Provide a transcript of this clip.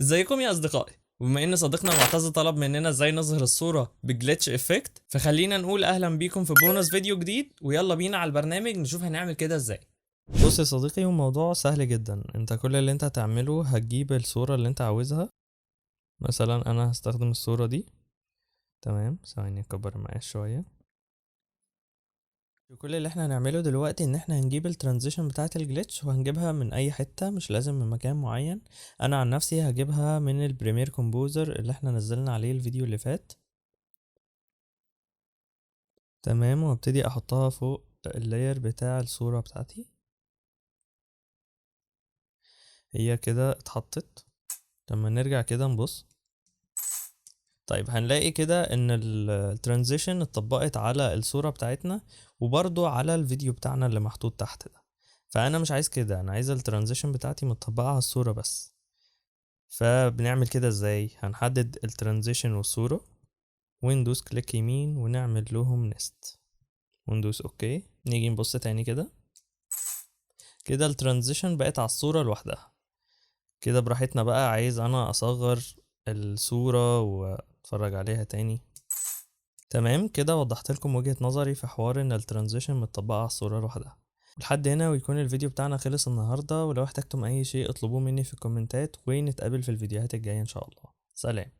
ازيكم يا اصدقائي. وبما ان صديقنا معتز طلب مننا ازاي نظهر الصورة بجلitch افكت، فخلينا نقول اهلا بيكم في بونص فيديو جديد، ويلا بينا على البرنامج نشوف هنعمل كده ازاي. بص يا صديقي، الموضوع سهل جدا. انت كل اللي انت هتعمله هتجيب الصورة اللي انت عاوزها. مثلا انا هستخدم الصورة دي. تمام، ثواني اكبر المقاس شوية. وكل اللي احنا هنعمله دلوقتي ان احنا هنجيب الترانزيشن بتاعة الجليتش وهنجيبها من اي حتة، مش لازم من مكان معين. انا عن نفسي هجيبها من البريمير كومبوزر اللي احنا نزلنا عليه الفيديو اللي فات. تمام، وابتدي احطها فوق اللاير بتاع الصورة بتاعتي. هي كده اتحطت. لما نرجع كده نبص، طيب هنلاقي كده ان الترانزيشن اتطبقت على الصورة بتاعتنا وبرضو على الفيديو بتاعنا اللي محطوط تحت ده. فانا مش عايز كده، انا عايز الترانزيشن بتاعتي متطبقة على الصورة بس. فبنعمل كده ازاي؟ هنحدد الترانزيشن والصورة وندوس كليك يمين ونعمل لهم نست وندوس اوكي. نيجي نبص تاني كده. كده الترانزيشن بقت على الصورة لوحدها. كده براحتنا بقى، عايز انا اصغر الصورة واتفرج عليها تاني. تمام، كده وضحت لكم وجهة نظري في حوار ان الترانزيشن متطبقة على الصورة لوحدها. لحد هنا ويكون الفيديو بتاعنا خلص النهاردة، ولو احتجتم اي شيء اطلبوه مني في الكومنتات، ونتقابل في الفيديوهات الجاية ان شاء الله. سلام.